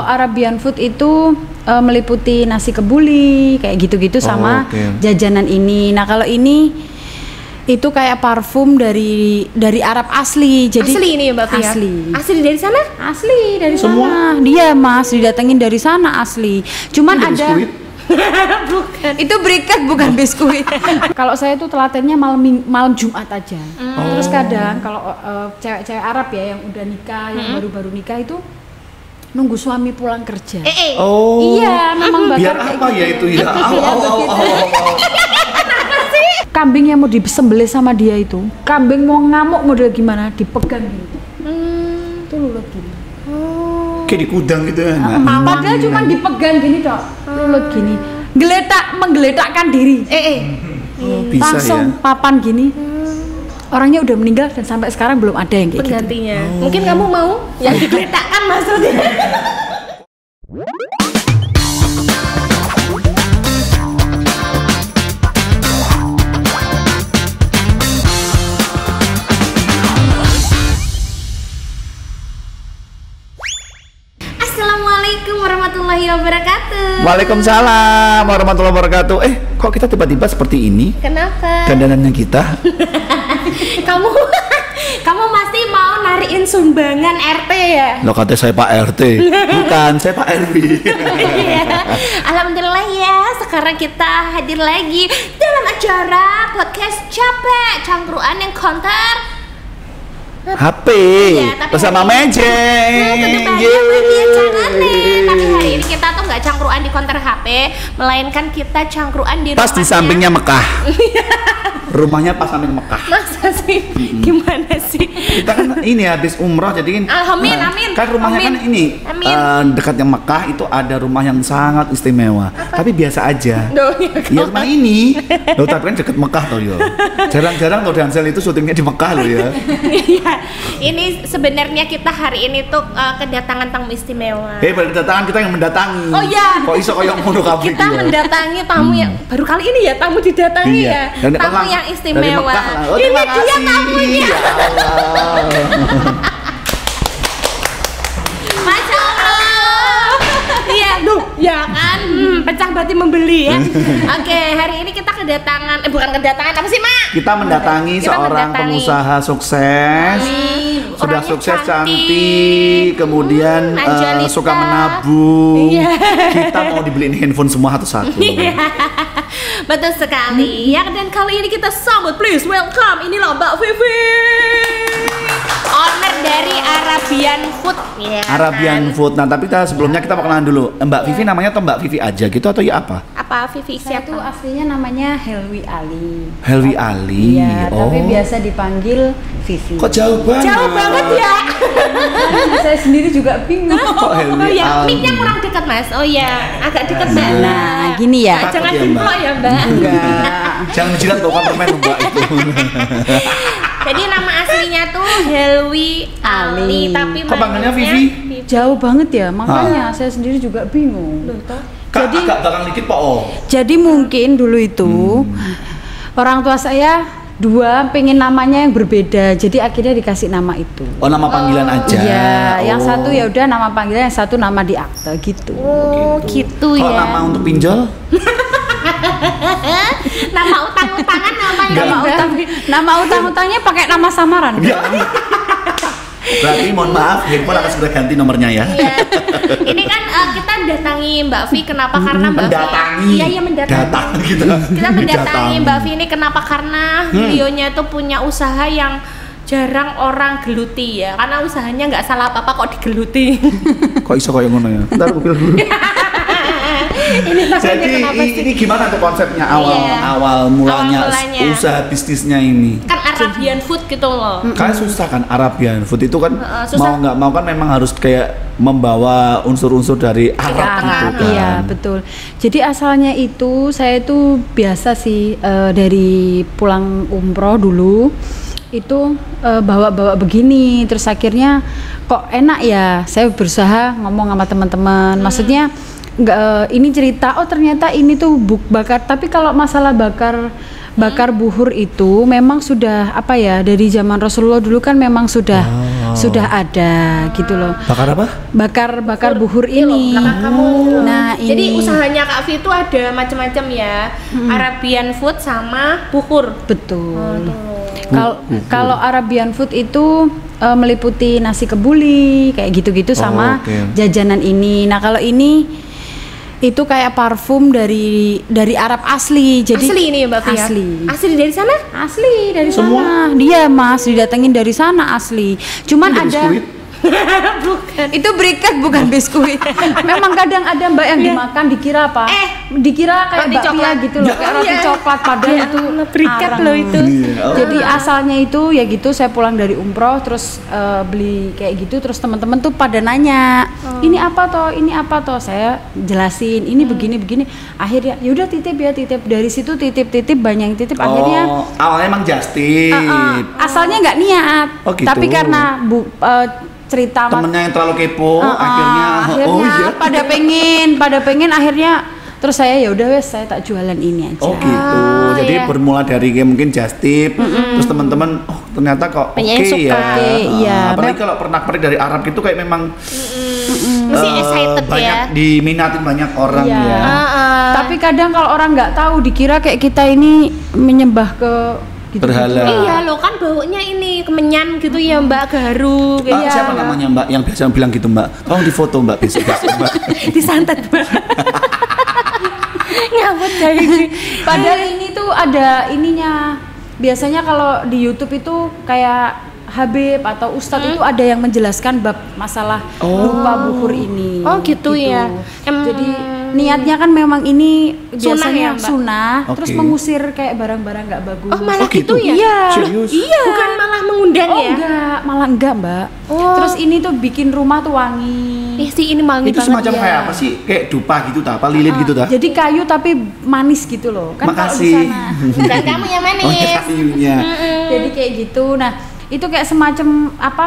Arabian food itu meliputi nasi kebuli kayak gitu-gitu sama jajanan ini. Nah kalau ini itu kayak parfum dari Arab asli. Jadi asli ini ya Mbak Fia? Asli dari sana? Asli dari semua? Sana. Dia Mas didatengin dari sana asli. Cuman itu ada bukan. Itu briket bukan biskuit. Kalau saya tuh telatennya malam Jumat aja. Terus kadang kalau cewek-cewek Arab ya yang udah nikah, yang baru-baru nikah itu nunggu suami pulang kerja. Iya, memang bakar biar apa gitu. ya itu ya? Kambing yang mau disembelih sama dia itu, kambing mau ngamuk model gimana, dipegang gitu. Tuh lulut gini. Kayak di kudang gitu ya. Padahal cuma dipegang gini dok, lulut gini. Menggeletakkan diri. Bisa langsung ya. papan gini. Orangnya udah meninggal dan sampai sekarang belum ada yang kayak penggantinya. Mungkin kamu mau yang digeletakkan maksudnya. Assalamualaikum warahmatullahi wabarakatuh. Waalaikumsalam warahmatullahi wabarakatuh. Kok kita tiba-tiba seperti ini? Kenapa? Dandanannya kita. Kamu masih mau nariin sumbangan RT ya? Lo kata saya Pak RT. Bukan, saya Pak RW. Alhamdulillah ya, sekarang kita hadir lagi dalam acara podcast Capek Cangkruan yang Counter HP tapi bersama Mejeng. Tapi hari ini kita tuh nggak cangkruan di counter HP, melainkan kita cangkruan di pas di sampingnya Mekah. Rumahnya pas samping Mekah. Masa sih? Gimana sih? Kita kan ini habis umroh jadi amin. Kan rumahnya kan ini dekatnya Mekah itu ada rumah yang sangat istimewa. Tapi biasa aja. Ya rumah ini. Loh tapi kan dekat Mekah toh yo. Jarang-jarang loh Dansel itu syutingnya di Mekah loh ya. Iya. Ini sebenarnya kita hari ini tuh kedatangan tamu istimewa. Kedatangan kita yang mendatangi. Oh iya. Kok iso koyo ngono kabeh kita mendatangi tamu yang baru kali ini ya, tamu didatangi ya. Tamu yang istimewa. Ini dia tamunya. Ya Allah. Masya Allah. Iya, ya kan, pecah batin membeli ya. Oke, hari ini kita kedatangan, bukan kedatangan apa sih Mak? Kita mendatangi seorang pengusaha sukses. Sudah sukses, cantik, kemudian suka menabung. Kita mau dibeliin handphone semua satu-satu. Betul sekali. Ya, dan kali ini kita sambut, please welcome, inilah Mbak Vivi, owner dari Arabian Food ya. Arabian Food. Nah, tapi sebelumnya kita perkenalan dulu. Mbak Vivi namanya atau Mbak Vivi aja gitu atau ya apa? Apa Vivi siapa? Itu aslinya namanya Helwi Ali. Helwi Ali. Iya, tapi biasa dipanggil Vivi. Kok jauh banget? Jauh banget ya. Saya sendiri juga bingung. Kok Helwi Ali? Mic-nya kurang dekat Mas. Oh ya, agak dekat Mbak. Nah, gini ya. Jangan jumplok ya Mbak. Enggak. Jangan jilat bawa permen Mbak itu. Jadi nama aslinya tuh Helwi Ali, tapi kok panggilnya Vivi? Jauh banget ya, makanya saya sendiri juga bingung. Jadi agak belakang dikit Pak. Jadi mungkin dulu itu orang tua saya pengen namanya yang berbeda, jadi akhirnya dikasih nama itu. Oh, nama panggilan aja. Iya, yang satu ya udah nama panggilan, yang satu nama di akte gitu. Oh, gitu ya. Kalau nama untuk pinjol? Nama utang-utangan Nama utang-utangnya pakai nama samaran. Berarti mohon maaf, handphone akan segera ganti nomornya ya. Iya. Ini kan kita mendatangi Mbak Vi, kenapa? Karena Mbak mendatangi. Iya, mendatangi. Datang gitu. Kita mendatangi Mbak Vi ini kenapa? Karena beliaunya itu punya usaha yang jarang orang geluti ya. Karena usahanya nggak salah apa-apa kok digeluti. Kok iso kayak ngono ya? Bentar aku pilih dulu. Jadi ini gimana tuh konsepnya awal mulanya usaha bisnisnya ini? Kan Arabian Food gitu loh. Karena susah kan Arabian Food itu kan mau nggak mau kan memang harus kayak membawa unsur-unsur dari Arab gitu kan. Iya betul. Jadi asalnya itu saya itu biasa sih dari pulang umroh dulu itu bawa-bawa begini, terus akhirnya kok enak ya, saya berusaha ngomong sama teman-teman, maksudnya nggak ini cerita, oh ternyata ini tuh buk bakar, tapi kalau masalah bakar bakar buhur itu memang sudah apa ya, dari zaman Rasulullah dulu kan memang sudah ada gitu loh. Bakar apa? Bakar buhur ini. Belakang kamu. Nah, Jadi ini usahanya Kak Vi itu ada macam-macam ya. Arabian food sama buhur. betul. Kalau Arabian food itu meliputi nasi kebuli kayak gitu-gitu sama jajanan ini. Nah, kalau ini itu kayak parfum dari Arab asli. Jadi Asli ini ya Mbak Vi ya? Asli dari sana? Asli dari Semua? sana. Dia Mas didatengin dari sana asli. Cuman Ini ada biskuit? Bukan. itu briket bukan biskuit. Memang kadang ada Mbak yang dimakan dikira apa? Dikira kayak Roti bakpia coklat. gitu loh, kayak roti coklat padahal itu briket arang. loh itu. Jadi asalnya itu ya gitu, saya pulang dari umroh terus beli kayak gitu, terus teman-teman tuh pada nanya, ini apa toh, ini apa toh, saya jelasin ini begini. Akhirnya yaudah titip ya, titip dari situ, titip banyak yang titip. Akhirnya awalnya emang just tip. asalnya nggak niat, Oh, gitu. tapi karena cerita Temennya yang terlalu kepo, akhirnya pada pengen akhirnya terus saya ya udah wes, saya tak jualan ini aja. Oh gitu. Jadi bermula dari kayak mungkin just tip, terus teman-teman ternyata kok oke Banyak yang suka. ya. Iya. Apalagi kalau pernak-pernik dari Arab gitu kayak memang Mesti excited banyak ya. diminatin banyak orang Iya. ya. Tapi kadang kalau orang nggak tahu dikira kayak kita ini menyembah ke gitu. Berhala. Iya loh, kan baunya ini kemenyan gitu ya Mbak, garu kayak Siapa namanya Mbak yang biasa bilang gitu Mbak? Tolong difoto Mbak besok Mbak. disantet Mbak. Ngapot jadi. Padahal ini tuh ada ininya. Biasanya kalau di YouTube itu kayak Habib atau Ustadz itu ada yang menjelaskan bab masalah lupa buhur ini. Oh gitu ya. Jadi niatnya kan memang ini biasanya ya, Mbak? sunnah, Oke. terus mengusir kayak barang-barang nggak bagus. Oh malah gitu? gitu ya? Iya. Serius? Iya. Bukan malah mengundang Oh ya? enggak, malah enggak Mbak. Oh. Terus ini tuh bikin rumah tuh wangi. Ih sih ini wangi Itu banget semacam ya. kayak apa sih? Kayak dupa gitu ta? Apa lilin gitu ta? Jadi kayu tapi manis gitu loh. Kan kalau di Makasih. sana. Dan kamu yang manis. Oh ya kayunya. Jadi kayak gitu. Nah, itu kayak semacam apa?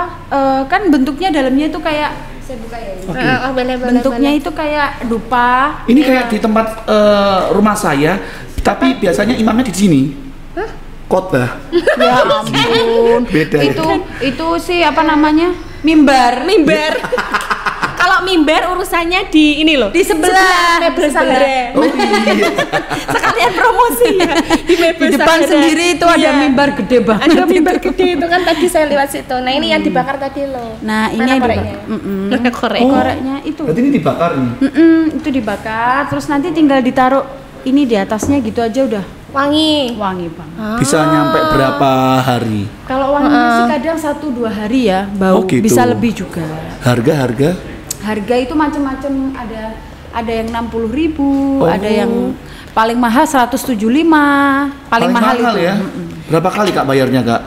Kan bentuknya dalamnya itu kayak, saya buka ya. Ini. Oh, boleh. Bentuknya itu kayak dupa. Ini kayak di tempat rumah saya, tapi biasanya imamnya di sini. Khotbah. Ya ampun. Beda ya? Itu sih apa namanya? Mimbar. Mimbar. Kalau mimbar urusannya di ini loh. Di sebelah. Mebel Sagara. Oh iya. Sekalian promosi ya. Di Mebel Di depan Sagara. sendiri itu ada Iya. mimbar gede banget. Ada mimbar gede itu kan tadi saya lewat situ. Nah ini yang dibakar tadi loh. Nah, ini Mana yang koreknya? dibakar. Korek. Koreknya itu. Berarti ini dibakar nih. Itu dibakar, terus nanti tinggal ditaruh ini di atasnya gitu aja udah Wangi. wangi banget. Bisa nyampe berapa hari? Kalau wanginya sih kadang 1-2 hari ya bau, Oh, gitu. bisa lebih juga. Harga? Harga itu macam-macam, ada yang 60.000, Oh. ada yang paling mahal 175, paling mahal itu. ya? Berapa kali Kak bayarnya Kak?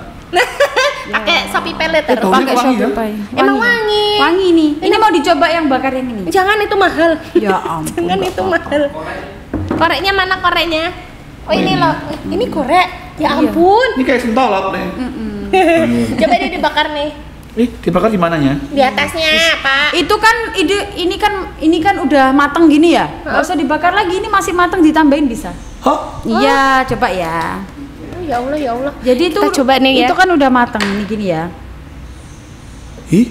Pakai sapi pelet baunya Pakai wangi ya? Shopee. Emang wangi. Wangi nih. Ini mau dicoba yang bakar yang ini. Jangan itu mahal. Ya ampun. Jangan nggak itu apa-apa. mahal. Koreknya mana koreknya? Oh ini loh. Ini korek. Ya ampun. Ini kayak sentolop nih. Coba dia dibakar nih. Dibakar di mananya? Di atasnya, Pak. Itu kan ini kan udah mateng gini ya. Nggak usah dibakar lagi, ini masih mateng ditambahin bisa. Hah? Iya, coba ya. Oh, ya Allah, ya Allah. Jadi itu Kita coba nih ya. Itu kan udah mateng ini gini ya. Ih?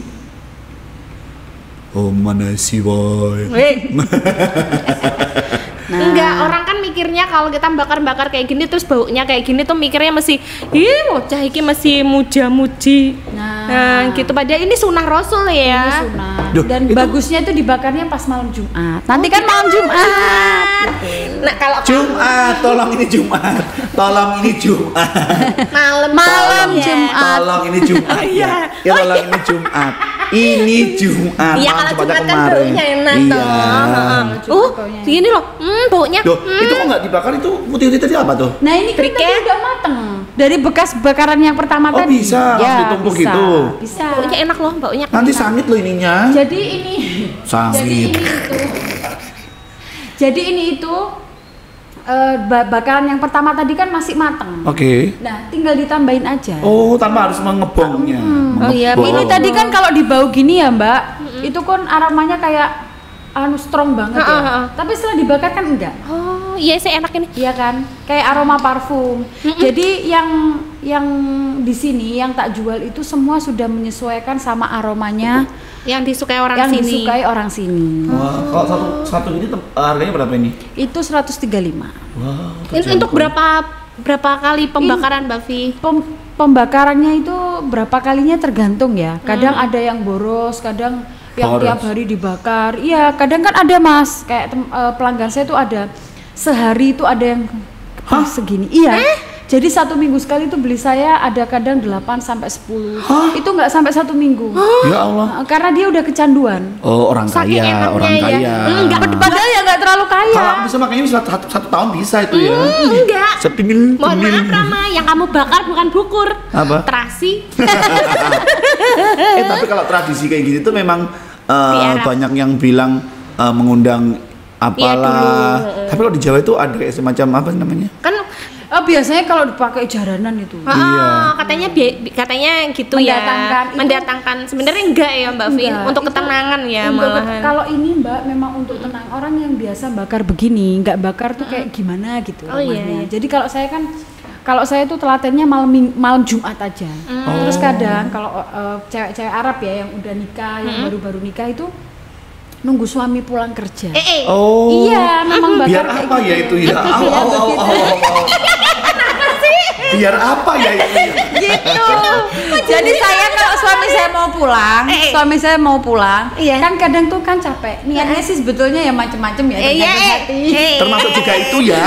Oh mana sih boy? Nah. Enggak, orang kan mikirnya kalau kita bakar-bakar kayak gini terus baunya kayak gini tuh mikirnya masih bocah iki masih muja-muji. Nah, gitu padahal ini sunnah Rasul ya. Ini sunat. Duh, Dan itu- bagusnya itu dibakarnya pas malam Jumat. Nanti kan malam Jumat. Nah, kalau Jumat, tolong ini Jumat. Tolong ini Jumat. malam Malam ya. Jumat. Tolong ini Jumat ya. Ya tolong ini Jumat. Ini Jumat. Iya, Malam kalau Jumatnya Jumat kan kemarin. baunya enak Iya. toh. Heeh. baunya. Gini loh. Baunya. Duh, itu kok nggak dibakar itu putih-putih tadi apa tuh? Nah, ini kan Briket. tadi udah mateng. Dari bekas bakaran yang pertama Oh, tadi. bisa, langsung Ya, ditumpuk bisa. gitu. Bisa. Baunya enak loh, baunya. Nanti sangit loh ininya. Jadi ini Sangit. Jadi ini itu bakaran yang pertama tadi kan masih mateng. Oke. Nah, tinggal ditambahin aja. Oh, tanpa harus mengebongnya. Oh iya, Mengebong. Ini tadi kan kalau dibau gini ya Mbak, itu kan aromanya kayak strong banget ya. Tapi setelah dibakar kan enggak. Oh iya saya enak ini. Iya kan? Kayak aroma parfum. Jadi yang di sini yang tak jual itu semua sudah menyesuaikan sama aromanya Yang disukai orang yang sini. disukai orang sini. Wah, kalau satu ini harganya berapa ini? Itu 135. Wah, Ini untuk berapa kali pembakaran Mbak Vi? Pembakarannya itu berapa kalinya tergantung ya. Kadang ada yang boros, kadang yang Boros. tiap hari dibakar. Iya, kadang kan ada Mas, kayak pelanggan saya itu ada sehari itu ada yang segini. Iya. Jadi 1 minggu sekali itu beli saya ada kadang 8 sampai 10. Itu nggak sampai 1 minggu. Ya Allah. Karena dia udah kecanduan. Oh, orang Saking kaya, enaknya orang ya. kaya. Enggak, Padahal ya nggak terlalu kaya. Kalau aku bisa makanya bisa satu tahun bisa itu ya. Enggak. Sepimil. Mohon maaf Rama, yang kamu bakar bukan bukur. Apa? Terasi. Tapi kalau tradisi kayak gitu tuh memang Arab. banyak yang bilang mengundang apalah. dulu. Tapi kalau di Jawa itu ada kayak semacam apa namanya? Kan Biasanya kalau dipakai jaranan itu. Iya. katanya gitu Mendatangkan ya. itu- Mendatangkan. Sebenarnya enggak ya Mbak Vi, Enggak, untuk itu ketenangan ya untuk malahan. kalau ini Mbak memang untuk tenang orang yang biasa bakar begini, nggak bakar tuh kayak gimana gitu Oh, iya, rumahnya. iya. Jadi kalau saya tuh telatennya malam Jumat aja. Terus kadang kalau cewek-cewek Arab ya yang udah nikah, yang baru-baru nikah itu nunggu suami pulang kerja. Oh. Iya, memang bakar Biar kayak apa gitu. ya itu ya? Biar begitu. Biar apa ya itu? Gitu. Jadi saya kalau suami saya mau pulang, Iya. kan kadang tuh kan capek. Niatnya sih sebetulnya ya macem-macem ya, tergantung hati. Termasuk juga itu ya.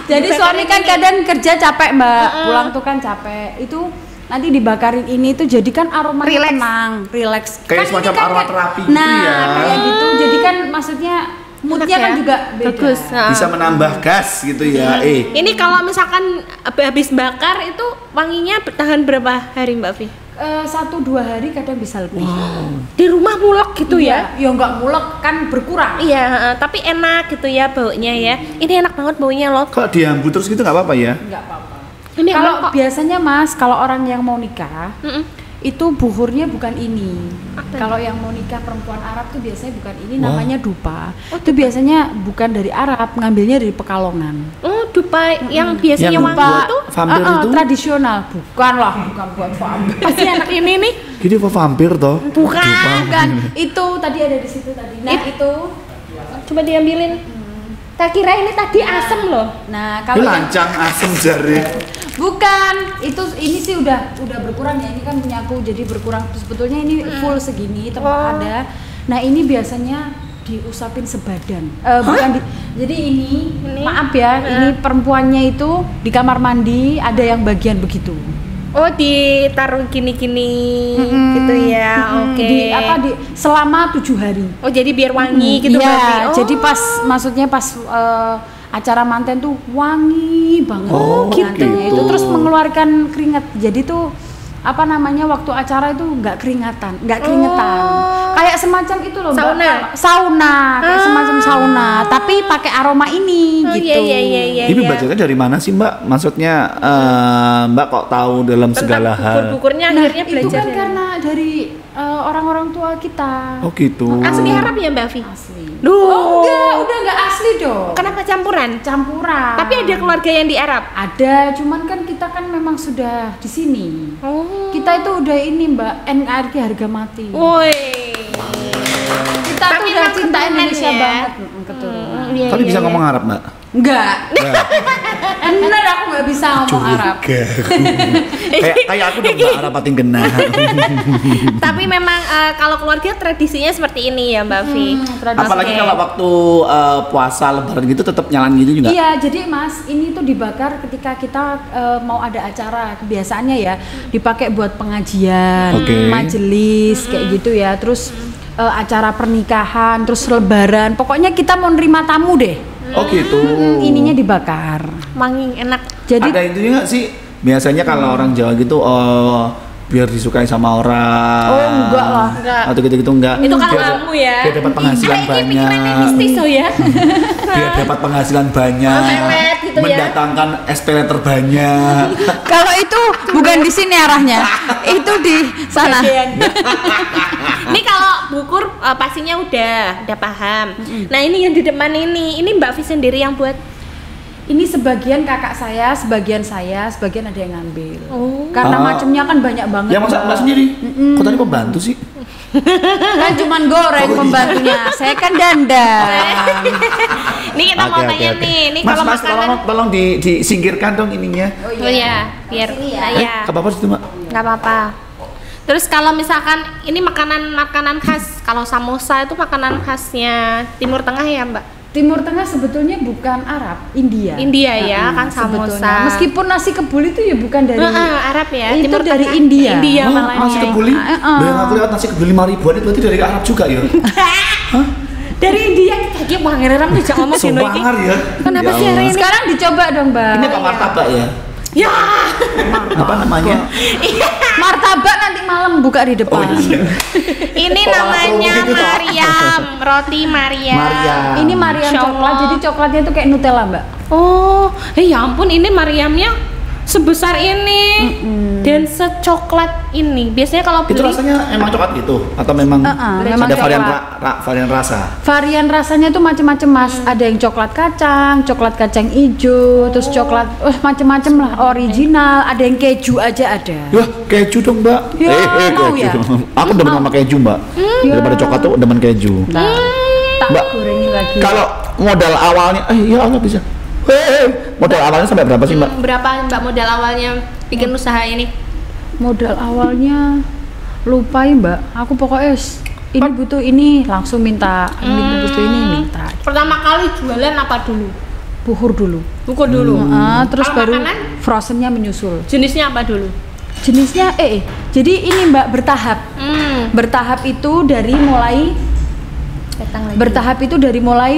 Jadi suami kan kadang kerja capek Mbak, pulang tuh kan capek. Itu nanti dibakarin ini tuh jadi kan aromanya Relax. tenang, relax. Kayak Kan semacam ini kan aromaterapi gitu nah, ya. kayak gitu. Jadi kan maksudnya moodnya Enak kan ya? juga beda. Bagus. Bisa menambah gas gitu ya. Ini kalau misalkan habis bakar itu wanginya bertahan berapa hari Mbak Vi? 1-2 hari kadang bisa lebih. Di rumah mulek gitu ya? Ya nggak mulek kan berkurang. Iya, tapi enak gitu ya baunya ya. Ini enak banget baunya loh. Kalau diambu terus gitu nggak apa-apa ya? Nggak apa-apa. Ini Kalau enak kok. biasanya Mas, kalau orang yang mau nikah Mm-mm. itu buhurnya bukan ini. Apa? Kalau yang mau nikah perempuan Arab tuh biasanya bukan ini, namanya dupa. Itu biasanya bukan dari Arab, ngambilnya dari Pekalongan. Oh, dupa yang biasanya Yang wangi dupa. itu Vampir itu? Tradisional, bukan buat vampir. pasti enak ini nih. Jadi apa vampir toh? Bukan, itu tadi ada di situ tadi. Nah, itu. Coba diambilin. Tak kira ini tadi asem loh. Nah, Ini kalau yang lancang asem jari. bukan, ini sih udah berkurang ya. Ini kan punya aku jadi berkurang. Sebetulnya ini full segini tempat ada. Nah, ini biasanya diusapin sebadan. Bukan jadi ini, maaf ya, ini perempuannya itu di kamar mandi ada yang bagian begitu. Oh, ditaruh gini-gini gitu ya. Oke. Selama 7 hari. Oh, jadi biar wangi gitu Iya, berarti. Oh. jadi maksudnya pas acara manten tuh wangi banget. Oh, pengantinnya gitu. itu terus mengeluarkan keringat. Jadi tuh waktu acara itu nggak keringetan. Kayak semacam itu loh, Mbak. Sauna? Kayak semacam sauna, tapi pakai aroma ini Oh, gitu. iya. Ini belajarnya dari mana sih Mbak? Maksudnya Mbak kok tahu dalam segala hal? Bukur-bukurnya Nah, akhirnya itu belajar kan karena dari orang-orang tua kita. Oh gitu. asli Arab ya Mbak Vi? Asli. Duh. Oh, udah nggak asli dong. Kenapa campuran? Campuran. Tapi ada keluarga yang di Arab. Ada, cuman kan kita kan memang sudah di sini. Oh. Kita itu udah ini Mbak, NKRI harga mati. Woi. Kita tuh Tapi udah emang cinta keturunan Indonesia ya? banget. Keturunan. Iya, Tapi iya, bisa iya. ngomong Arab Mbak? Enggak. Enggak. Bener aku nggak bisa ngomong Arab. Kayak aku dong Mbak Arab pating kena. Tapi memang kalau keluarga tradisinya seperti ini ya Mbak Vi. Apalagi Oke. kalau waktu puasa lebaran gitu tetap nyalain gitu juga. Iya, jadi Mas, ini tuh dibakar ketika kita mau ada acara. Kebiasaannya ya dipakai buat pengajian, Oke. majelis kayak gitu ya. Terus acara pernikahan, terus lebaran. Pokoknya kita mau nerima tamu deh. Oh gitu. Ininya dibakar. Wangi enak. Jadi Ada intinya nggak sih? Biasanya kalau orang Jawa gitu, biar disukai sama orang. Oh, enggak lah. Enggak. Atau gitu-gitu enggak. Itu kan Biar- kamu ya. Biar dapat penghasilan Ini banyak. pikirannya mistis so ya. Biar dapat penghasilan banyak. Pelet gitu ya. Mendatangkan SP terbanyak. kalau itu bukan di sini arahnya, itu di sana. Ini kalau bukur pastinya udah paham. Nah ini yang di depan ini Mbak Vi sendiri yang buat. Ini sebagian kakak saya, sebagian ada yang ngambil. Karena Ah. macamnya kan banyak banget. Yang masak Mbak sendiri? Kok tadi pembantu sih? Kan cuman goreng Oh, iya. pembantunya. Saya kan dandan. Ini kita mau tanya nih, ini Mas, kalau mas, makanan. tolong disingkirkan dong ininya. Oh iya, biar ya. Gak apa-apa situ, Mbak. Nggak apa-apa. Terus kalau misalkan ini makanan khas, kalau samosa itu makanan khasnya Timur Tengah ya Mbak? Timur Tengah sebetulnya bukan Arab, India. India ya, kan sebetulnya. samosa. Meskipun nasi kebul itu ya bukan dari Arab ya, itu Timur dari Tengah. India. India Oh, malah nasi ini. kebuli? Yang aku lihat nasi kebuli 5.000-an itu berarti dari Arab juga ya? Dari India kita pangeran tuh jangan ngomong gini iki. Sobangar ya? Kenapa Ya sih hari Allah. ini? Sekarang dicoba dong, Mbak. Ini apa martabak ya? Ya. Apa namanya? Martabak nanti malam buka di depan. Ini Oh, namanya promo gitu, toh. Mariam, roti Mariam. Mariam. Ini Mariam Masya coklat, Allah. jadi coklatnya tuh kayak Nutella, Mbak. Oh, ya ampun ini Mariamnya sebesar ini dan secoklat ini. Biasanya kalau Itu beli rasanya emang coklat gitu? Atau memang memang ada varian coklat. varian rasa? Varian rasanya tuh macam-macam, Mas. Ada yang coklat kacang hijau, terus coklat macam-macam lah, original, ada yang keju aja ada. Wah, keju dong, Mbak. Ya, mau keju. ya? Aku demen sama keju, Mbak. Daripada coklat tuh demen keju. Nah, tak Mbak, gorengin lagi. Kalau modal awalnya, ya Allah bisa. Modal awalnya sampai berapa sih, Mbak? berapa Mbak modal awalnya bikin usaha ini? Modal awalnya lupa ya, Mbak. Aku pokoknya ini butuh ini langsung minta, ini butuh ini minta. Pertama kali jualan apa dulu? Buhur dulu. Buku dulu. Terus Kalau baru makanan? frozennya menyusul. Jenisnya apa dulu? Jenisnya jadi ini, Mbak, bertahap. Bertahap itu dari mulai Datang lagi. bertahap itu dari mulai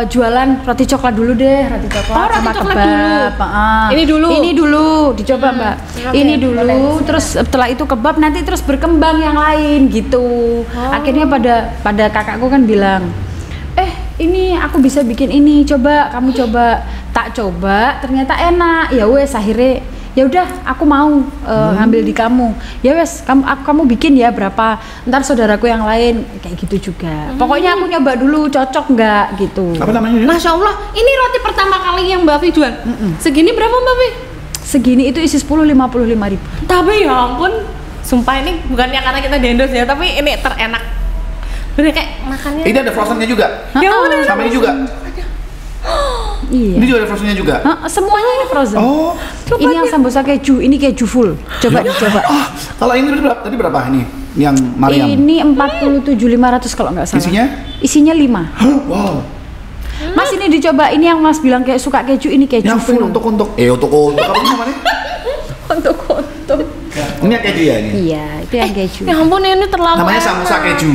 jualan roti coklat dulu deh, roti coklat Oh, roti sama coklat kebab. dulu. Ini dulu dicoba, Mbak. oke, Ini dulu, terus setelah itu kebab, nanti terus berkembang yang lain gitu. Akhirnya pada kakakku kan bilang, ini aku bisa bikin ini, coba kamu coba. Tak coba, ternyata enak. Ya wes, akhirnya ya udah aku mau ngambil di kamu. Ya wes, kamu bikin ya berapa, ntar saudaraku yang lain kayak gitu juga. Pokoknya aku nyoba dulu cocok nggak gitu. Apa namanya? Masya Allah, ini roti pertama kali yang Mbak Vi jual. Segini berapa Mbak Vi? Segini itu isi 55.000. Tapi ya ampun, sumpah ini bukannya karena kita dendos ya, tapi ini terenak. Bener kayak makannya. Ini ada frozennya juga? Ya udah. Sama ini juga? Iya. Ini juga ada frozennya juga? Semuanya ini frozen. Oh, Ini yang sambosa keju, ini keju full. Coba dicoba. kalau ini tadi berapa ini? Yang Mariam? Ini 47.500 kalau nggak salah. Isinya? Isinya 5. Wow. Mas ini dicoba, ini yang Mas bilang kayak suka keju, ini keju Yang full. untuk apa namanya? Untuk. Ini yang keju ya ini? Iya, itu yang keju. Ya ampun ini terlalu Namanya enak. samosa keju.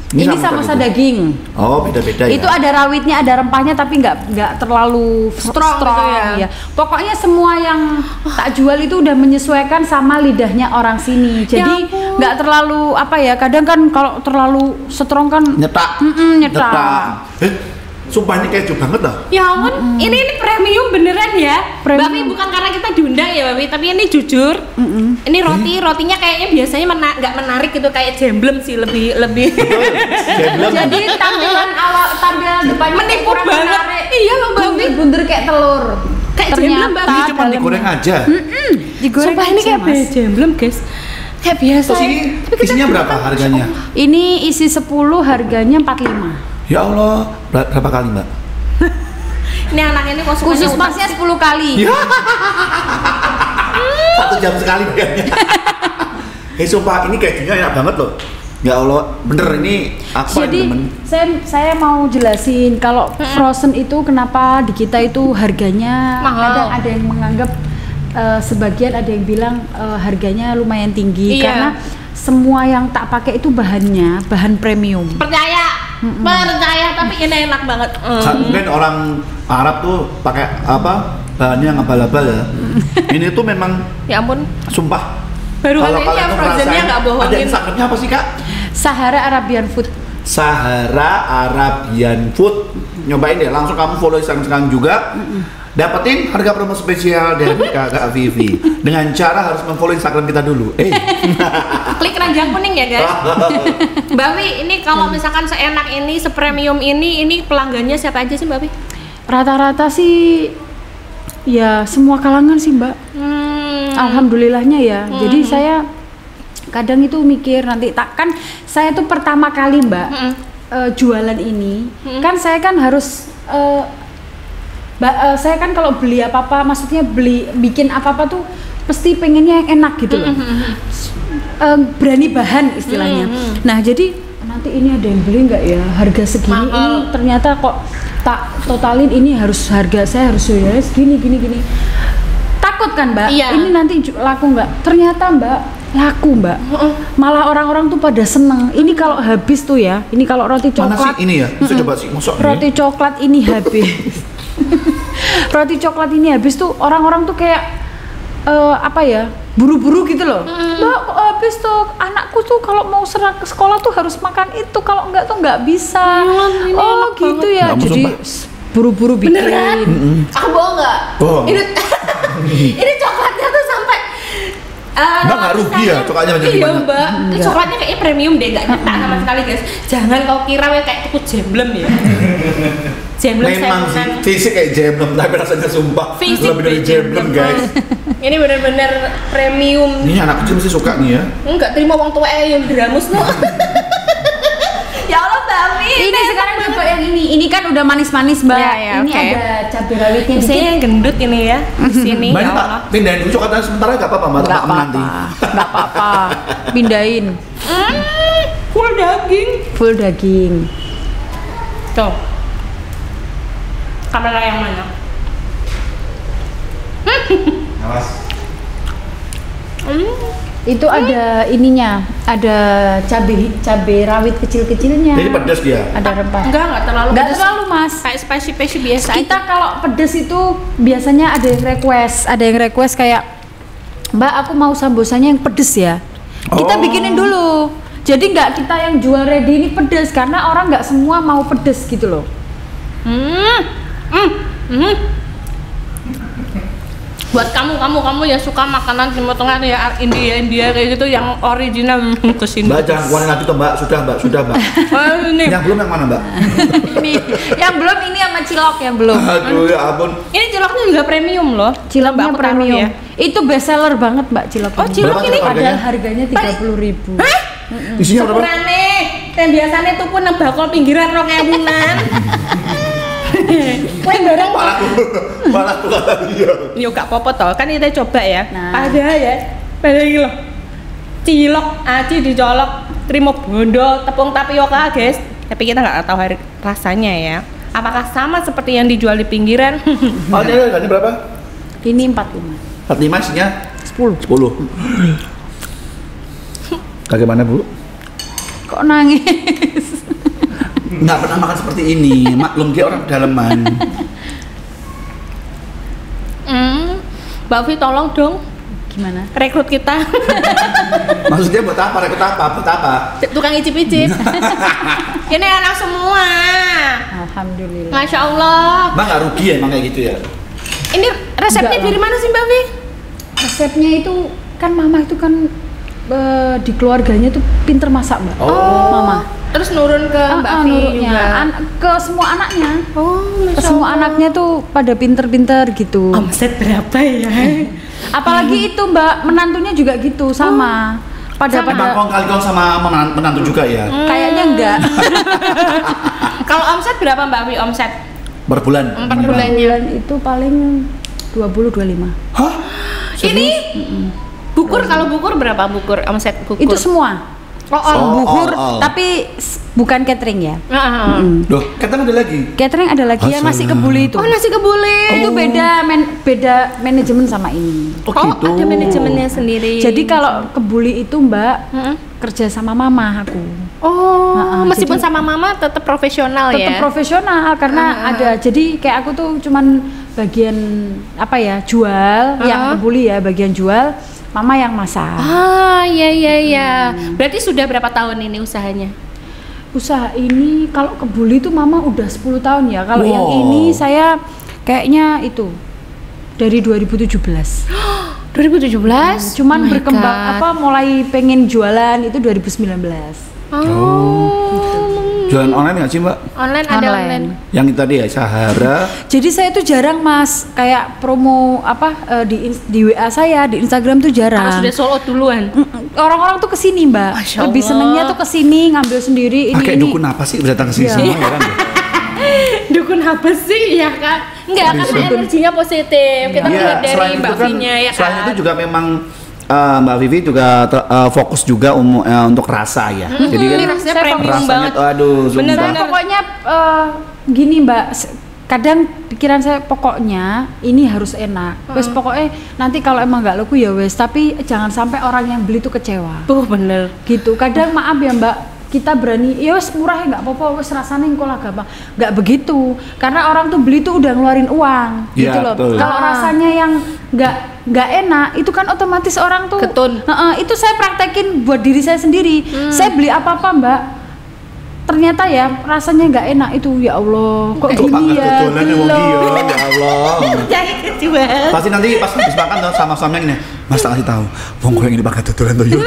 Ini samosa daging. Oh, beda-beda ya. Itu ada rawitnya, ada rempahnya, tapi nggak terlalu Strong gitu ya? Pokoknya semua yang tak jual itu udah menyesuaikan sama lidahnya orang sini. Jadi ampun. nggak terlalu apa ya. Kadang kan kalau terlalu strong kan nyetak. nyetak. Sumpah ini keju banget loh. Ya ampun, ini premium beneran ya. Premium. Babi bukan karena kita diundang ya Babi, tapi ini jujur. Ini rotinya kayaknya biasanya nggak menarik gitu, kayak jemblem sih lebih. Jemblem. Jadi tampilan depannya Menipu kurang banget. menarik. Iya loh Babi. Bunder kayak telur. Kayak Ternyata jemblem, Mbak. Ini cuma digoreng aja. digoreng Sumpah ini aja, kayak Mas. jemblem guys. Kayak biasa. Terus ini isinya berapa harganya? Ini isi 10 harganya 45. Ya Allah, berapa kali, Mbak? Ini anaknya ini kok sukanya Khusus utak. masnya 10 kali. Ya. 1 jam sekali bayarnya. Sumpah ini kejunya enak banget loh. Ya Allah, bener ini aku paling Jadi demen. saya mau jelasin kalau frozen itu kenapa di kita itu harganya Mahal. kadang ada yang menganggap sebagian ada yang bilang harganya lumayan tinggi Iya. karena semua yang tak pakai itu bahan premium. Percaya, tapi ini enak banget. Mungkin orang Arab tuh pakai apa? Bahannya yang abal-abal ya. Ini tuh memang Ya ampun, sumpah. baru Kalau kali ini kalian yang tuh frozennya ngerasain, nggak ada bohongin. Instagramnya apa sih, Kak? Sahara Arabian Food. Sahara Arabian Food. Nyobain deh, langsung kamu follow Instagram sekarang juga. Dapetin harga promo spesial dari Kakak Vivi dengan cara harus memfollow Instagram kita dulu. Klik keranjang kuning ya guys. Mbak Wi, ini kalau misalkan seenak ini, sepremium ini pelanggannya siapa aja sih Mbak Wi? Rata-rata sih ya semua kalangan sih Mbak. Alhamdulillahnya ya. Jadi saya kadang itu mikir nanti kan saya tuh pertama kali Mbak jualan ini kan saya kan harus saya kan kalau beli apa-apa, maksudnya bikin apa-apa tuh pasti pengennya yang enak gitu loh. Berani bahan istilahnya. Nah jadi nanti ini ada yang beli nggak ya, harga segini ini ternyata kok tak totalin ini harus harga saya harus segini gini. Takut kan Mbak, ini nanti laku nggak? Ternyata Mbak laku Mbak. Malah orang-orang tuh pada seneng. Ini kalau habis tuh ya, ini kalau roti coklat. Mana sih ini ya? Bisa coba sih, roti coklat ini habis. Roti coklat ini habis tuh orang-orang tuh kayak apa ya, buru-buru gitu loh. Mbak kok habis tuh, anakku tuh kalau mau serang ke sekolah tuh harus makan itu, kalau enggak tuh nggak bisa. Oh gitu banget. Ya, jadi buru-buru bikin. Beneran? Aku bohong nggak? Bohong. Ini coklatnya tuh sampai Mbak nggak rugi ya coklatnya banyak? Iya Mbak, coklatnya kayaknya premium deh, nggak nyetak sama sekali guys. Jangan kau kira kayak tuku jemblem ya. Jemblem memang sih, fisik kayak jemblem, tapi rasanya sumpah lebih dari jemblem guys. Ini benar-benar premium. Ini anak kecil mesti suka nih ya. Enggak terima uang tua yang dramus lo. Ya Allah Mbak Wi. Ini sekarang coba yang ini. Ini kan udah manis-manis Mbak. Ini ada cabai rawitnya dikit. Saya yang gendut ini ya di sini. Banyak Pak, pindahin dulu coklatnya sementara nggak apa-apa Mbak, nggak apa-apa. Nggak apa-apa. Pindahin. Full daging. Full daging. Tuh. Kamera yang mana? Awas. Itu ada ininya, ada cabai rawit kecil-kecilnya. Jadi pedas dia? Ada rempah. Enggak terlalu Nggak pedas. terlalu Mas. Kayak spicy biasa. Kita kalau pedas itu biasanya ada yang request kayak, Mbak aku mau sambosanya yang pedes ya. Kita bikinin dulu. Jadi nggak kita yang jual ready ini pedes, karena orang nggak semua mau pedes gitu loh. Buat kamu yang suka makanan Timur Tengah ya, India kayak gitu yang original kesini. Mbak jangan keluarin lagi tuh Mbak, sudah Mbak. Ini. Yang belum yang mana Mbak? Ini yang belum, ini sama cilok yang belum. Aduh ya ampun. Ini ciloknya juga premium loh. Ciloknya Mbak, aku premium. taruh ya. Itu best seller banget Mbak cilok. Oh cilok ini padahal harganya 30.000. Hah? Isinya berapa? Sekurane, yang biasanya tuh pun nang bakal pinggiran 2.000-an. Kowe barang malah tuh kata dia. Yo gak apa-apa toh, kan kita coba ya. Nah. Padahal iki loh. Cilok aci dicolok, terima bondo, tepung tapioka guys. Tapi kita nggak tahu rasanya ya. Apakah sama seperti yang dijual di pinggiran? Oh ini harganya berapa? Ini 45. 45 isinya? 10. 10. Bagaimana Bu? Kok nangis? Nggak pernah makan seperti ini, maklum dia orang pedalaman. Mbak Vi tolong dong Gimana? rekrut kita. Maksudnya buat apa? Rekrut apa? Buat apa? Tukang icip-icip. Ini enak semua. Alhamdulillah. Masya Allah. Mbak nggak rugi ya emang kayak gitu ya? Ini resepnya Enggak, dari mana sih Mbak Vi? Resepnya itu kan mama itu kan di keluarganya tuh pinter masak Mbak. Mama. Terus nurun ke Mbak Vi nurutnya juga. ke semua anaknya. Ke Masya semua Allah. anaknya tuh pada pinter-pinter gitu. Omset berapa ya? Apalagi itu Mbak, menantunya juga gitu sama. Emang kong kali kong sama menantu juga ya? Kayaknya enggak. Kalau omset berapa Mbak Vi omset? Per bulan? Per bulannya. Bulan itu paling 20-25. Hah? Ini bukur, kalau bukur berapa bukur omset bukur? Itu semua. Bukur, tapi bukan catering ya. Loh, katanya ada lagi? Catering ada lagi yang nasi kebuli itu. Oh nasi kebuli. Itu beda manajemen sama ini. Oh gitu? Ada manajemennya sendiri. Jadi kalau kebuli itu Mbak kerja sama mama aku. Meskipun sama mama tetap profesional ya. Tetap profesional karena ada. Jadi kayak aku tuh cuman bagian apa ya, jual, yang kebuli ya bagian jual, mama yang masak. Iya. Berarti sudah berapa tahun ini usahanya? Usaha ini kalau kebuli itu mama udah 10 tahun ya. Kalau yang ini saya Kayaknya itu dari 2017. 2017? Cuman Oh my berkembang God. mulai pengen jualan itu 2019. Jualan online nggak sih Mbak? Online ada online. Yang tadi ya Sahara. Jadi saya tuh jarang Mas kayak promo di WA saya, di Instagram tuh jarang. Harus udah sold out duluan. Orang-orang tuh kesini Mbak. Masya Lebih Allah. senengnya tuh kesini ngambil sendiri Pakai ini. dukun apa sih datang ke sini Iya. semua ya kan? Dukun apa sih ya kan? Enggak, karena energinya positif. Kita lihat dari selain Mbak itu kan, Vinya ya selain kan. itu juga memang Mbak Vivi juga fokus juga untuk rasa ya. Jadi kan Ini rasanya saya premium rasanya banget. tuh aduh Bener, sumpah. bener. Pokoknya gini Mbak, kadang pikiran saya pokoknya ini harus enak. Wes pokoknya nanti kalau emang nggak laku ya wes, tapi jangan sampai orang yang beli tuh kecewa. Bener. Gitu. Kadang maaf ya Mbak, kita berani ya wes murah ya nggak apa-apa, wes rasanya engkau lah gampang. Nggak begitu. Karena orang tuh beli tuh udah ngeluarin uang Iya, gitu loh. betul. Kalau rasanya yang nggak enak itu kan otomatis orang tuh Ketun. Itu saya praktekin buat diri saya sendiri. Saya beli apa-apa Mbak, ternyata ya rasanya nggak enak itu, ya Allah kok Kok gini pangkat ya dodolan ya wong belum. iya, ya Allah. Jadi kejual. Pasti nanti pas habis makan tuh sama suaminya gini, Mas tak kasih tahu, wong kok yang ini pangkat dodolan tuh yuk.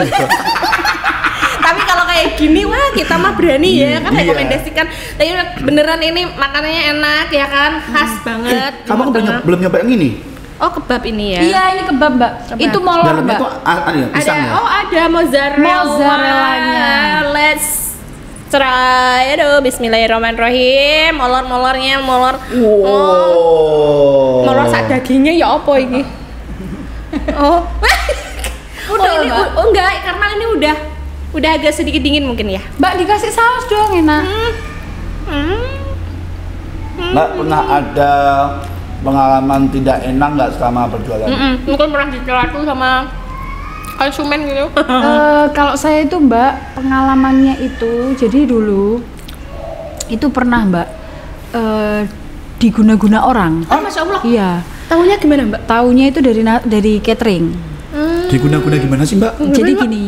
Tapi kalau kayak gini wah kita mah berani ya kan Iya. rekomendasikan. Tapi beneran ini makanannya enak ya kan, khas banget. Kamu Timur Tengah. belum nyoba yang ini? Oh kebab ini ya? Iya ini kebab Mbak, itu molor Dalamnya Mbak. tuh ada ya, pisang Ada, ya? oh ada mozzarella. Mozzarellanya. Let's try. Aduh, bismillahirrahmanirrahim. Molor-molornya, molor. Oh. Molor sak dagingnya ya apa ini? Oh. Udah, oh ini Mbak. oh enggak, karena ini udah agak sedikit dingin mungkin ya. Mbak dikasih saus dong enak. Mbak pernah ada pengalaman tidak enak nggak selama berjualan? Mungkin pernah dicelatu sama konsumen gitu. Kalau saya itu Mbak, pengalamannya itu jadi dulu itu pernah Mbak diguna-guna orang. Oh, Masya Allah. Iya, Tahunya gimana Mbak? taunya itu dari catering. Diguna-guna gimana sih Mbak? Jadi gini,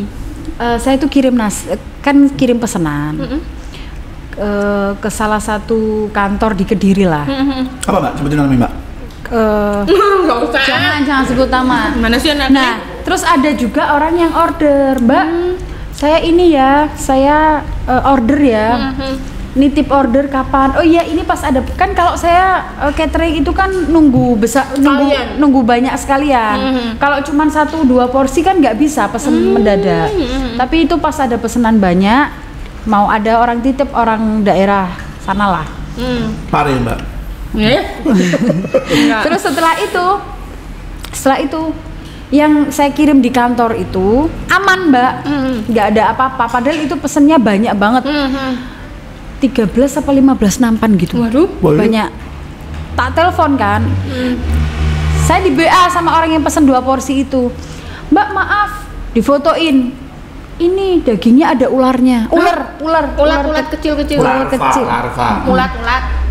saya tuh kirim pesanan ke salah satu kantor di Kediri lah. Apa Mbak? Sebutin namanya Mbak. Enggak usah. Jangan sebut nama. Mana sih anaknya? Nah, terus ada juga orang yang order, Mbak. Saya ini ya, saya order ya. Nitip order kapan? Oh iya, ini pas ada kan kalau saya catering itu kan nunggu besar, Sekalian. nunggu banyak sekalian. Kalau cuman 1-2 porsi kan nggak bisa pesen mendadak. Tapi itu pas ada pesanan banyak, mau ada orang titip orang daerah sanalah. Pare Mbak. Ya. Terus setelah itu yang saya kirim di kantor itu aman Mbak, nggak ada apa-apa. Padahal itu pesennya banyak banget, 13 apa 15 nampan gitu. Waduh. Banyak. Tak telepon kan, saya di BA sama orang yang pesen 2 porsi itu. Mbak maaf, difotoin. Ini dagingnya ada ularnya. Ulat kecil-kecil. Ular kecil. Larva. Ulat.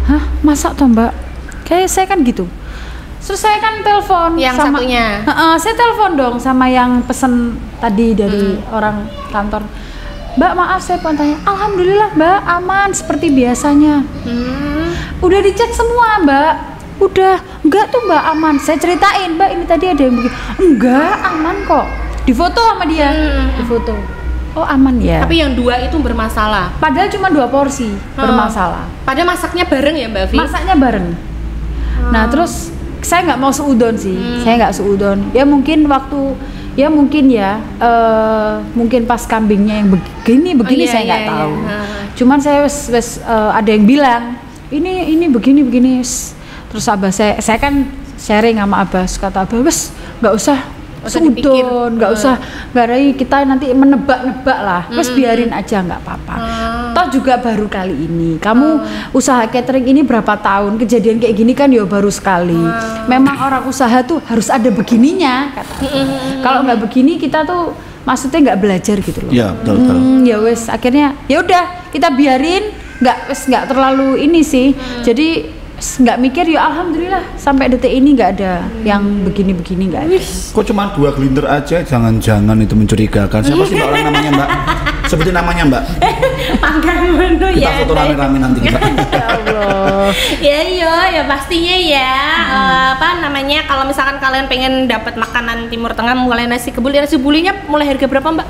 Hah, masa toh Mbak? Kayak saya kan gitu. Terus saya kan telepon Yang sama satunya? Saya telepon dong sama yang pesen tadi dari orang kantor. Mbak maaf saya pengen tanya. Alhamdulillah Mbak aman seperti biasanya. Udah dicek semua Mbak. Udah, enggak tuh Mbak aman. Saya ceritain Mbak ini tadi ada yang begini. Enggak aman kok. Difoto sama dia. Difoto. Oh aman ya. Tapi yang 2 itu bermasalah. Padahal cuma 2 porsi bermasalah. Padahal masaknya bareng ya Mbak Vi? Masaknya bareng. Nah terus saya nggak mau seudon sih, saya nggak seudon. Ya mungkin mungkin pas kambingnya yang begini Oh, iya, saya nggak iya, tahu. iya. Cuman saya ada yang bilang ini begini. Terus abah saya kan sharing sama abah, kata abah wes nggak usah dipikir. seudon, nggak usah garai kita nanti menebak-nebak lah, wes biarin aja nggak apa-apa. Toh juga baru kali ini kamu usaha catering ini berapa tahun, kejadian kayak gini kan ya baru sekali. Memang orang usaha tuh harus ada begininya kata. Kalau nggak begini kita tuh maksudnya nggak belajar gitu loh. Iya, betul. Ya wes akhirnya ya udah kita biarin, nggak terlalu ini sih. Jadi nggak mikir ya alhamdulillah sampai detik ini nggak ada yang begini-begini, nggak ada. Kok cuma 2 gelintir aja? Jangan-jangan itu mencurigakan. Siapa sih Mbak orang namanya Mbak? Sebutin namanya Mbak. Mangga ngono Kita ya. foto rame-rame nanti kita. Ya Allah. Ya pastinya ya. Apa namanya? Kalau misalkan kalian pengen dapat makanan Timur Tengah mulai nasi kebulinya mulai harga berapa, Mbak?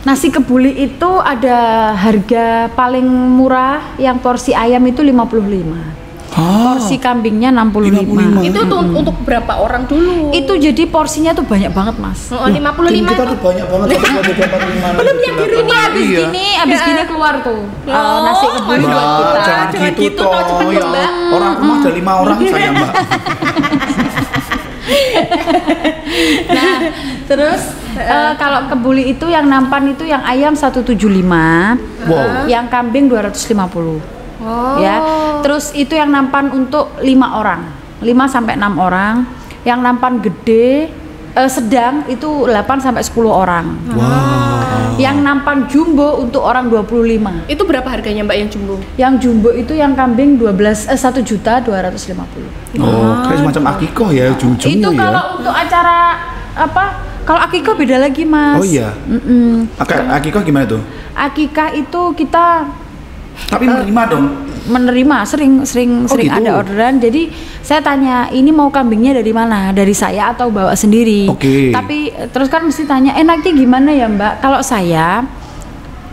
Nasi kebuli itu ada harga paling murah yang porsi ayam itu 55. Porsi kambingnya 65. Itu tuh untuk berapa orang dulu? Itu jadi porsinya tuh banyak banget, Mas. Oh, 55 Kita tuh. tuh banyak banget satu buat dapat 5. Belum yang biru ini Habis gini keluar tuh nasi kebuli buat Mbak, kita. jangan Cuma gitu gitu toh toh, cepet ya. dong, Mbak. Orang rumah ada 5 orang saya Mbak. Nah, terus kalau kebuli itu yang nampan itu yang ayam 175, Wow. yang kambing 250. Oh. Ya. Terus itu yang nampan untuk 5 orang. 5 sampai 6 orang. Yang nampan gede sedang itu 8 sampai 10 orang. Wow. Yang nampan jumbo untuk orang 25. Itu berapa harganya, Mbak, yang jumbo? Yang jumbo itu yang kambing 1.250.000. Oh, kayak semacam akikoh ya, ujung-ujungnya Itu ya. kalau untuk acara apa? Kalau akikah beda lagi, Mas. Oh iya. Akikoh gimana tuh? Akikah itu kita Tapi menerima dong. menerima sering gitu. ada orderan. Jadi saya tanya, ini mau kambingnya dari mana? Dari saya atau bawa sendiri? Oke. Tapi terus kan mesti tanya, enaknya gimana ya, Mbak? Kalau saya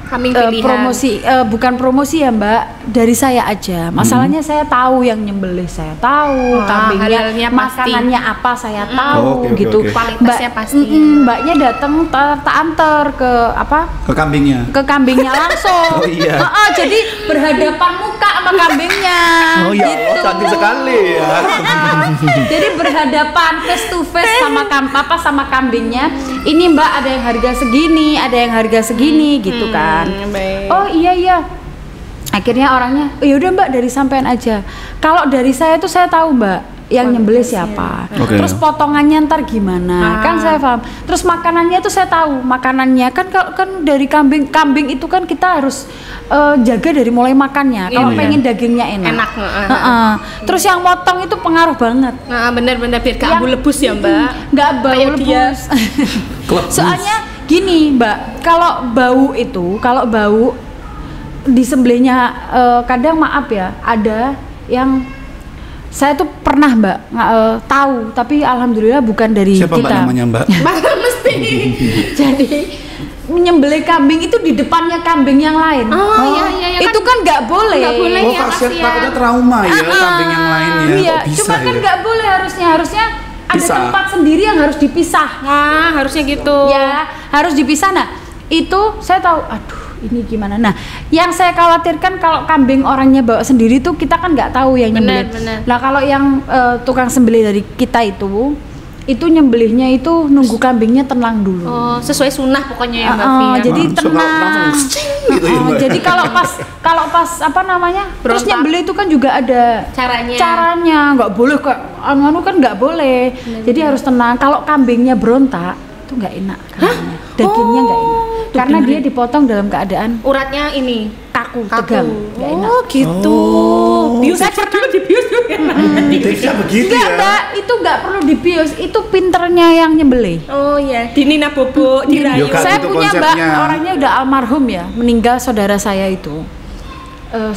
Kambing pilihan. promosi bukan promosi ya, Mbak, dari saya aja. Masalahnya saya tahu yang nyembelih, saya tahu halalnya kambingnya, pasti. makanannya apa saya tahu Oke, gitu. oke. Kualitasnya pasti. Mbaknya datang tak antar ke apa? Ke kambingnya. Ke kambingnya langsung. Oh, iya. Jadi berhadapan muka sama kambingnya. Oh ya Allah, cantik sekali ya. Jadi berhadapan face to face sama sama kambingnya. Ini Mbak ada yang harga segini, ada yang harga segini gitu kan. Baik. Oh iya. Akhirnya orangnya, oh yaudah Mbak dari sampean aja. Kalau dari saya tuh saya tahu Mbak yang nyembelih siapa. Oke. Terus potongannya ntar gimana? Kan saya paham. Terus makanannya tuh saya tahu. Makanannya kan dari kambing itu kan kita harus jaga dari mulai makannya. Kalau Iya. pengen dagingnya enak. Enak, Terus yang motong itu pengaruh banget. Nah, bener-bener biar gak abu lebus ya, Mbak. Nggak bau Kayak dia. lebus. Kelebus. Soalnya gini Mbak, kalau bau disembelihnya kadang maaf ya, ada yang saya tuh pernah Mbak tahu, tapi alhamdulillah bukan dari Siapa Mbak kita. namanya Mbak? Mesti. Jadi menyembelih kambing itu di depannya kambing yang lain. Oh, iya. Itu kan nggak boleh. Nggak boleh. Oh, ya, kasihan, kasihan. takutnya trauma ya kambing yang lain ya. Iya, Kok bisa cuma kan ya? nggak boleh harusnya ada Pisah. tempat sendiri yang harus dipisah. Wah, harusnya gitu. Ya, harus dipisah. Nah, itu saya tahu, aduh ini gimana. Nah, yang saya khawatirkan kalau kambing orangnya bawa sendiri tuh kita kan nggak tahu yang nyembelih. Benar. Nah, kalau yang tukang sembelih dari kita itu nyembelihnya itu nunggu kambingnya tenang dulu. Oh, sesuai sunnah pokoknya ya, Mbak Fi, ya. Jadi Langsung tenang. gitu ya, Mbak. Jadi kalau pas apa namanya? Terus Berontak. nyembelih itu kan juga ada Caranya. nggak boleh kok anu kan nggak boleh. Jadi harus tenang. Kalau kambingnya berontak itu nggak enak kambingnya. Dagingnya nggak enak. tuh Karena dia dengerin. dipotong dalam keadaan Uratnya ini kaku, tegang, nggak enak. Oh, gitu. Oh. Bius saya pernah dibius juga. Tipsnya begitu Enggak, ya. Mbak, itu nggak perlu dibius, itu pinternya yang nyembelih. Oh iya, di Nina Bobo, dirayu. Yoga. Saya itu punya konsepnya. Mbak, orangnya udah almarhum ya, meninggal saudara saya itu.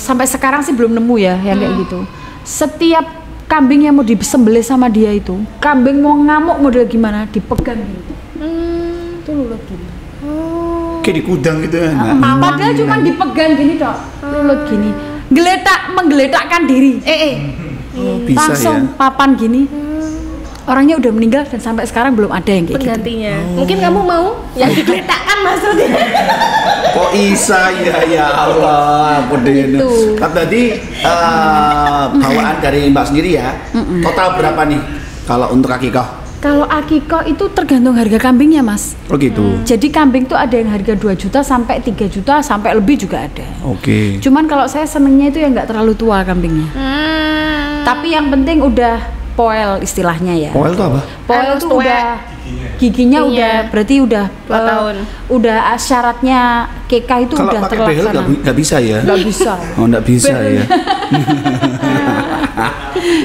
Sampai sekarang sih belum nemu ya yang kayak gitu. Setiap kambing yang mau disembelih sama dia itu, kambing mau ngamuk model gimana, dipegang gitu. Itu lulut gini. Kayak di kudang gitu ya. Padahal cuma dipegang gini dok, lulut gini. Menggeletakkan diri. Oh, bisa Langsung ya. papan gini. Orangnya udah meninggal dan sampai sekarang belum ada yang kayak gitu. Penggantinya. Mungkin kamu mau yang digeletakkan maksudnya. Kok bisa ya Allah, aku deh. Gitu. Kan tadi bawaan dari Mbak sendiri ya. Total berapa nih kalau untuk akikah? Kalau akikoh itu tergantung harga kambingnya mas. Oh gitu. Jadi kambing tuh ada yang harga 2 juta sampai 3 juta sampai lebih juga ada. Oke. Cuman kalau saya senengnya itu yang nggak terlalu tua kambingnya. Tapi yang penting udah poel istilahnya ya. Poel itu apa? Poel Anu, tuh tuwek. udah giginya Iya. udah berarti udah 2 tahun. Udah syaratnya KK itu Kalau udah pakai behel terlaksana. nggak bisa ya? Nggak bisa. Oh nggak bisa ya.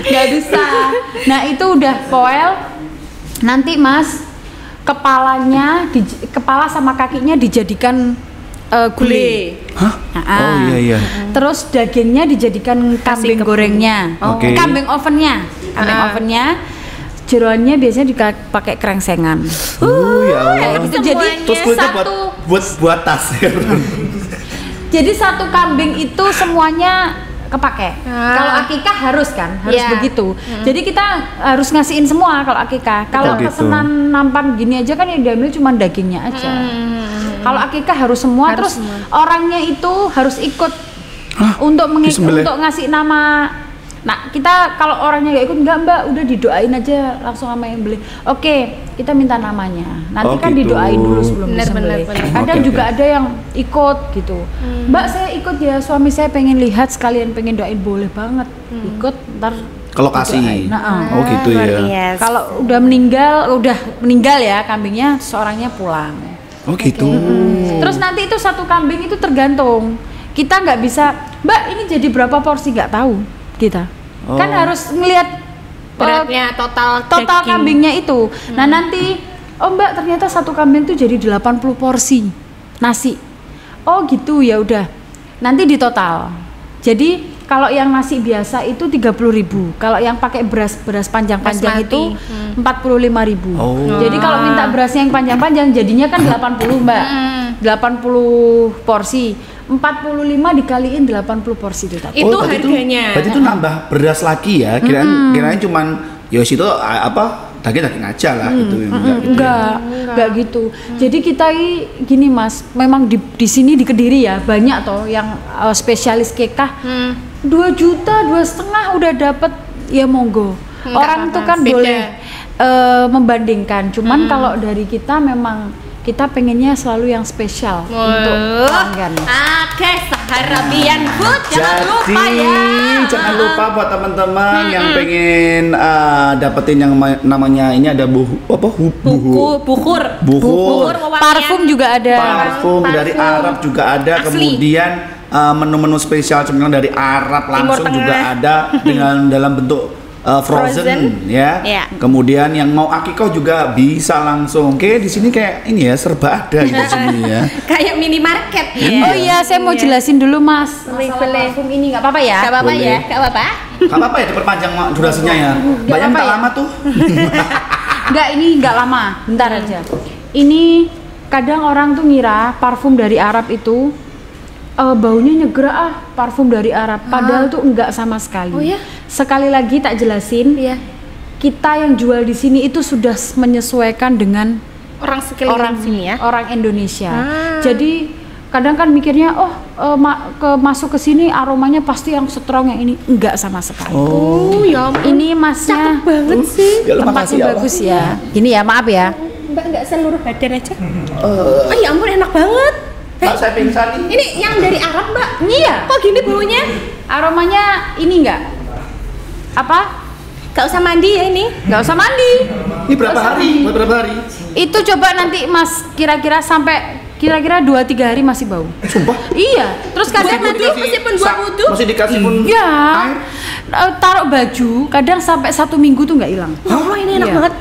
Nggak bisa. Nah itu udah poel. Nanti mas kepala sama kakinya dijadikan gulai. Hah? Oh iya. Terus dagingnya dijadikan kambing gorengnya. Oke. Kambing ovennya. Jeroannya biasanya dipakai krengsengan. Ya Allah. Itu jadi Terus kulitnya buat tas. Jadi satu kambing itu semuanya kepake. Kalau akikah harus kan, harus begitu. Jadi kita harus ngasihin semua kalau akikah. Kalau pesanan nampan gini aja kan yang diambil cuma dagingnya aja. Kalau akikah harus semua, terus orangnya itu harus ikut untuk untuk ngasih nama. Nah, kita kalau orangnya nggak ikut, enggak Mbak, udah didoain aja langsung sama yang beli. Oke, kita minta namanya. Nanti kan didoain dulu sebelum disembelih. Kadang juga ada yang ikut gitu. Mbak, saya ikut ya, suami saya pengen lihat sekalian pengen doain, boleh banget. Ikut ntar ke lokasi. Oh gitu ya. Kalau udah meninggal ya kambingnya, seorangnya pulang. Oh gitu. Terus nanti itu satu kambing itu tergantung. Kita nggak bisa, Mbak ini jadi berapa porsi, nggak tahu kita. Kan harus ngelihat beratnya total kambingnya itu. Nah nanti, oh Mbak ternyata satu kambing itu jadi 80 porsi nasi. Oh gitu, ya udah. Nanti di total. Jadi kalau yang nasi biasa itu 30.000. Kalau yang pakai beras panjang-panjang itu 45.000. Jadi kalau minta berasnya yang panjang-panjang jadinya kan 80 Mbak. 80 porsi. 45 dikaliin 80 porsi itu tadi. Itu harganya. Berarti itu nambah beras lagi ya. Kirain cuman ya situ daging aja lah gitu. Enggak gitu. Jadi kita gini Mas, memang di sini di Kediri ya banyak toh yang spesialis kekah. 2 juta, 2,5 udah dapet ya monggo. Orang tuh kan boleh membandingkan. Cuman kalau dari kita memang kita pengennya selalu yang spesial untuk pelanggan. Oke, Saharabian Food jangan lupa ya. Jangan lupa buat teman-teman yang pengen dapetin yang namanya ini ada bukur. Parfum juga ada. Parfum dari Arab juga ada. Asli. Kemudian menu-menu spesial cemilan dari Arab langsung juga ada dengan dalam bentuk frozen ya. Kemudian yang mau akikoh juga bisa langsung. Oke, di sini kayak ini ya serba ada di sini ya. Kayak minimarket ya. Oh iya, saya mau jelasin dulu Mas. Masalah parfum ini nggak apa-apa ya? Nggak apa-apa ya, nggak apa-apa. Nggak apa-apa ya diperpanjang durasinya ya. Banyak tak lama tuh. Enggak, ini nggak lama. Bentar aja. Ini kadang orang tuh ngira parfum dari Arab itu baunya nyegera parfum dari Arab, padahal tuh enggak sama sekali. Oh ya? Sekali lagi tak jelasin, kita yang jual di sini itu sudah menyesuaikan dengan orang sekeliling sini ya, orang Indonesia. Jadi kadang kan mikirnya masuk ke sini aromanya pasti yang strong, yang ini enggak sama sekali. Oh ya ampun. Ini Masnya cakep banget sih. Tempatnya bagus ya. Ini ya, maaf ya. Mbak enggak seluruh badan aja. Oh ya ampun, enak banget. Pak, saya pingsan nih. Ini yang dari Arab Mbak? Iya. Kok gini baunya? Aromanya ini enggak? Apa? Gak usah mandi ya ini? Gak usah mandi. Ini berapa hari? Buat berapa hari? Itu coba nanti Mas kira-kira sampai 2-3 hari masih bau. Sumpah? Iya. Terus kadang nanti meskipun buat wudhu masih dikasih pun ya, taruh baju kadang sampai 1 minggu tuh nggak hilang. Oh ini enak banget.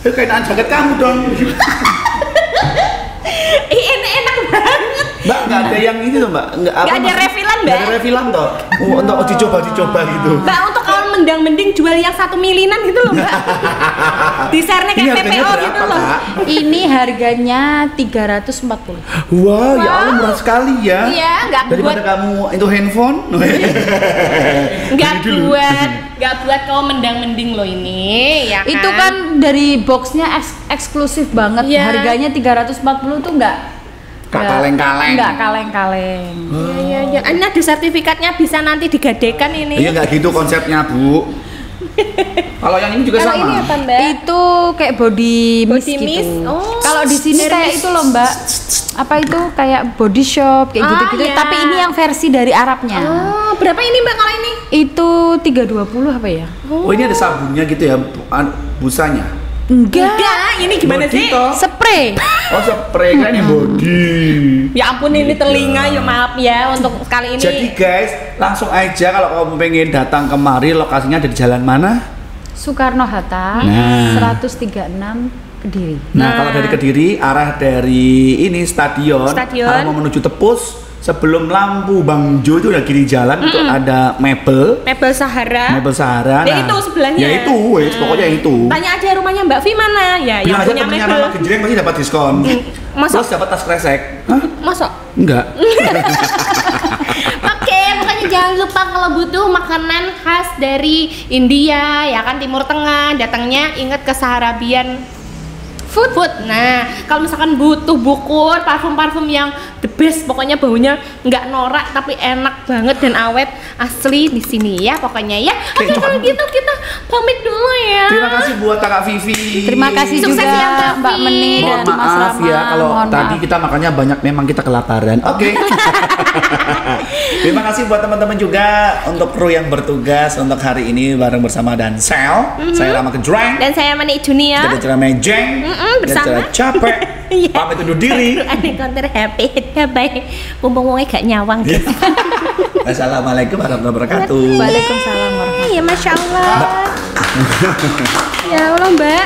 Kayaknya jaket kamu dong. Ini enak banget. Mbak, nggak ada yang ini tuh Mbak? Nggak ada refillan Mbak? Nggak ada refillan toh? Untuk dicoba gitu. Mbak, untuk kalau mending jual yang 1 milinan gitu loh Mbak. Desainnya kayak PPO gitu loh. Ini harganya 340. Wow, ya Allah murah sekali ya. Iya, nggak daripada buat kamu itu handphone. nggak buat kau mending loh ini ya kan? Itu kan dari boxnya eksklusif banget. Harganya 340 tuh nggak kaleng-kaleng. Nggak kaleng-kaleng. Iya. Ini ada sertifikatnya, bisa nanti digadekan ini. Iya nggak gitu konsepnya Bu. Kalau yang ini juga sama. Ini apa Mbak? Itu kayak body mist gitu. Kalau di sini kayak itu loh Mbak. Apa itu kayak body shop kayak gitu-gitu. Ya. Tapi ini yang versi dari Arabnya. Oh, berapa ini Mbak kalau ini? Itu 320 apa ya? Oh, ini ada sabunnya gitu ya, busanya. Enggak, ini gimana body sih? toh? Spray. Oh, spray kan yang body. Ya ampun, ini telinga, ya maaf ya untuk kali ini. Jadi guys, langsung aja kalau kamu pengen datang kemari, lokasinya ada di jalan mana? Soekarno Hatta, 136 Kediri. Nah, kalau dari Kediri arah dari ini stadion, Stadion. arah mau menuju Tepus, sebelum lampu Bang Jo itu udah kiri jalan itu ada Mebel Sahara. Sahara. Ya itu sebelahnya. Ya itu, wes pokoknya itu. Tanya aja rumahnya Mbak Vi mana? Ya, Bilang yang aja punya temennya mebel. Mama Genjreng pasti dapat diskon. Masa? Terus dapat tas kresek. Hah? Masa? Enggak. Oke, pokoknya jangan lupa kalau butuh makanan khas dari India, ya kan Timur Tengah, datangnya ingat ke Saharabian Food. Nah, kalau misalkan butuh bukur, parfum-parfum yang the best, pokoknya baunya nggak norak tapi enak banget dan awet, asli di sini ya pokoknya ya. Oke, kalau gitu kita pamit dulu ya. Terima kasih buat Kakak Vivi. Terima kasih Sukses juga ya, Mbak Mbak Vi. Meni Mohon dan Mas maaf Rama. ya kalau Mohon tadi maaf. kita makannya banyak, memang kita kelaparan. Oke. Terima kasih buat teman-teman juga untuk kru yang bertugas untuk hari ini bareng bersama Dansel. Saya Rama Genjreng. Dan saya Mani Dunia. Kita cara mejeng. bersama. Cara capek. Iya. Pamit undur diri. Aneh konter happy. Bye. Mumpung wongnya gak nyawang Iya. gitu. Assalamualaikum warahmatullahi wabarakatuh. Waalaikumsalam warahmatullahi Ya Masya Allah. Ya Allah Mbak.